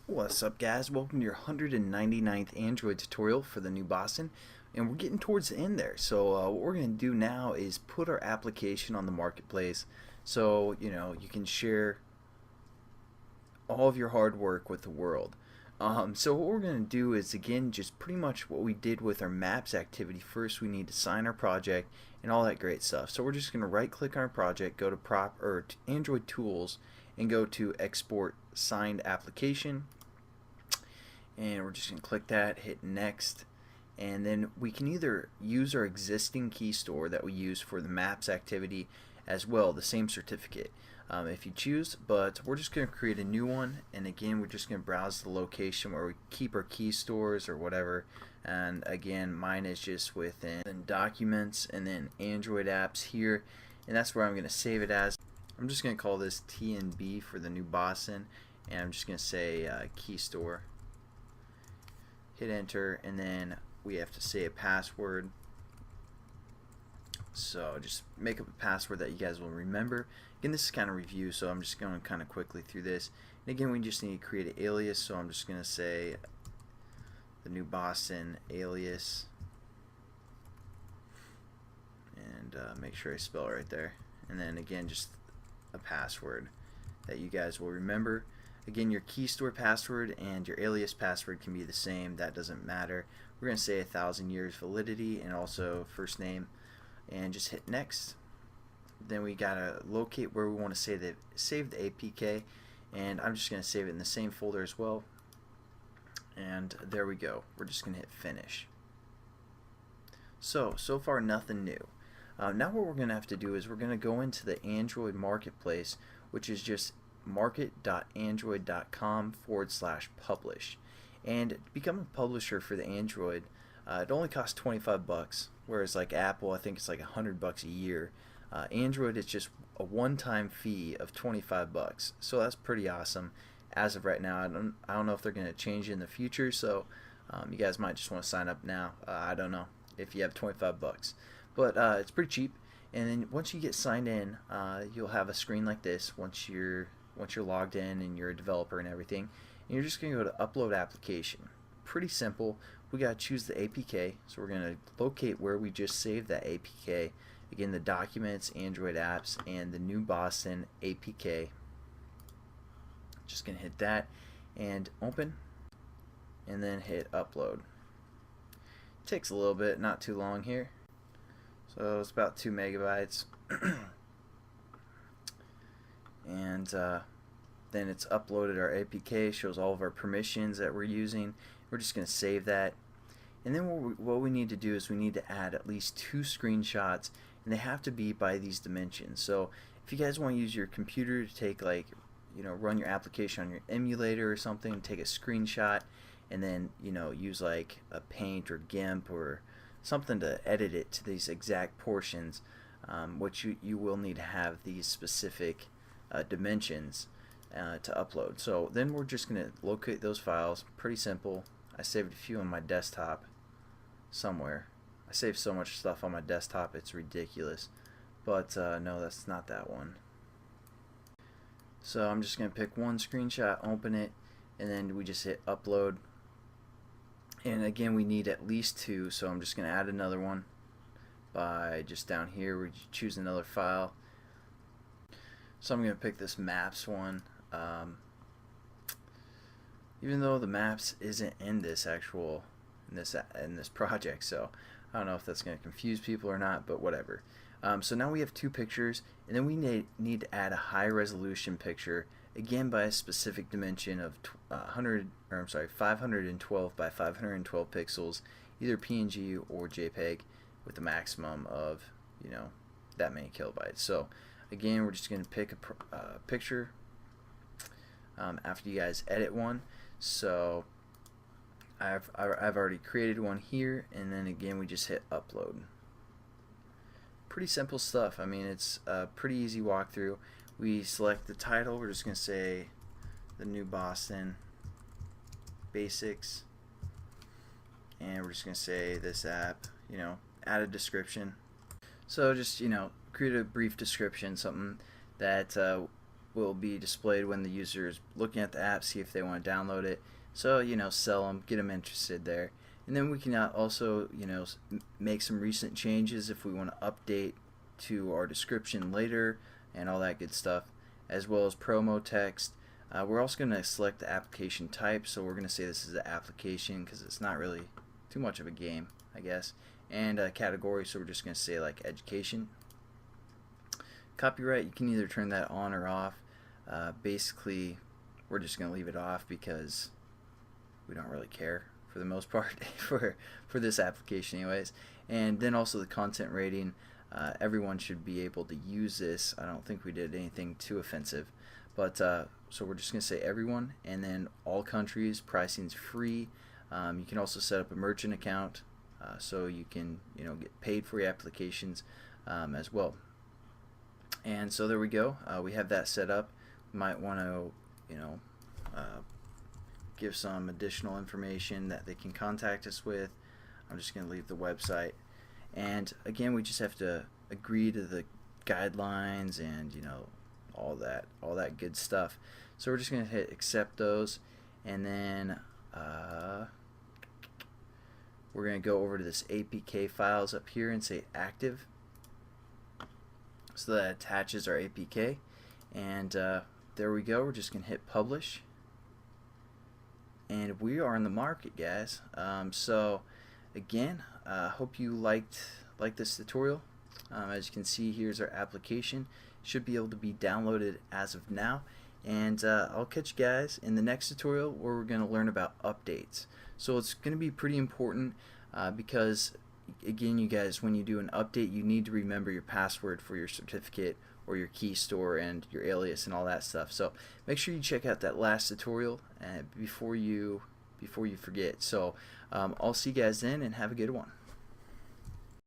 What's up, guys? Welcome to your 199th Android tutorial for the new Boston, and we're getting towards the end there. So what we're going to do now is put our application on the marketplace, so you can share all of your hard work with the world. So what we're going to do is, again, just pretty much what we did with our maps activity. First, we need to sign our project and all that great stuff. So we're just going to right click on our project, go to Android Tools, and go to Export Signed Application. And we're just going to click that, hit next, and then we can either use our existing key store that we use for the maps activity as well, the same certificate if you choose, but we're just going to create a new one, and again we're just going to browse the location where we keep our key stores or whatever. And again, mine is just within documents and then Android apps here, and that's where I'm going to save it as. I'm just going to call this TNB for the new Boston, and I'm just going to say key store. Hit enter, and then we have to say a password. So just make up a password that you guys will remember. Again, this is kind of review, so I'm just going kind of quickly through this. And again, we just need to create an alias, so I'm just going to say the new Boston alias, and make sure I spell it right there. And then again, just a password that you guys will remember. Again, your key store password and your alias password can be the same. That doesn't matter. We're going to say 1,000 years validity and also first name, and just hit next. Then we got to locate where we want to save the APK, and I'm just going to save it in the same folder as well. And there we go. We're just going to hit finish. So far nothing new. Now what we're going to have to do is we're going to go into the Android marketplace, which is just market.android.com/publish, and become a publisher for the Android. It only costs 25 bucks, whereas like Apple, I think it's like 100 bucks a year. Android, it's just a one-time fee of 25 bucks, so that's pretty awesome as of right now. I don't know if they're going to change in the future, so you guys might just want to sign up now. I don't know if you have 25 bucks, but it's pretty cheap. And then once you get signed in, you'll have a screen like this once you're logged in and you're a developer and everything, and you're just going to go to upload application. Pretty simple. We got to choose the APK, so we're going to locate where we just saved that APK. Again, the documents, Android apps, and the new Boston APK. Just going to hit that and open, and then hit upload. Takes a little bit, not too long here. So it's about 2 megabytes. And then it's uploaded our APK, shows all of our permissions that we're using. We're just going to save that, and then what we need to do is we need to add at least 2 screenshots, and they have to be by these dimensions. So if you guys want to use your computer to take, like, run your application on your emulator or something, take a screenshot, and then use like a Paint or GIMP or something to edit it to these exact portions, which you will need to have these specific dimensions to upload. So then we're just going to locate those files. Pretty simple. I saved a few on my desktop somewhere. I saved so much stuff on my desktop, it's ridiculous. But no, that's not that one. So I'm just going to pick one screenshot, open it, and then we just hit upload. And again, we need at least 2, so I'm just going to add another one by just down here we choose another file. So I'm going to pick this maps one, even though the maps isn't in this in this project, so I don't know if that's going to confuse people or not, but whatever. So now we have 2 pixels, and then we need to add a high resolution picture, again by a specific dimension of 512 by 512 pixels, either PNG or JPEG, with a maximum of that many kilobytes. So again, we're just going to pick a picture after you guys edit one. So I've already created one here, and then again we just hit upload. Pretty simple stuff. I mean, it's a pretty easy walkthrough. We select the title. We're just going to say the new Boston basics, and we're just going to say this app, add a description. So just create a brief description, something that will be displayed when the user is looking at the app, see if they want to download it. So, sell them, get them interested there. And then we can also, make some recent changes if we want to update to our description later and all that good stuff, as well as promo text. We're also going to select the application type, so we're going to say this is an application because it's not really too much of a game, I guess. And category, so we're just going to say like education. Copyright, you can either turn that on or off. Basically, we're just going to leave it off because we don't really care for the most part for this application anyways. And then also the content rating. Everyone should be able to use this. I don't think we did anything too offensive, but so we're just going to say everyone, and then all countries. Pricing's free. You can also set up a merchant account, so you can get paid for your applications as well. And so there we go. We have that set up. We might want to give some additional information that they can contact us with. I'm just going to leave the website. And again, we just have to agree to the guidelines and all that good stuff. So we're just going to hit accept those, and then we're going to go over to this APK files up here and say active, so that attaches our APK. And there we go. We're just going to hit publish, and we are in the market, guys. So again, hope you liked this tutorial. As you can see, here's our application. Should be able to be downloaded as of now. And I'll catch you guys in the next tutorial where we're going to learn about updates. So it's going to be pretty important because, again, you guys, when you do an update, you need to remember your password for your certificate or your key store and your alias and all that stuff. So make sure you check out that last tutorial before you forget. So I'll see you guys then, and have a good one.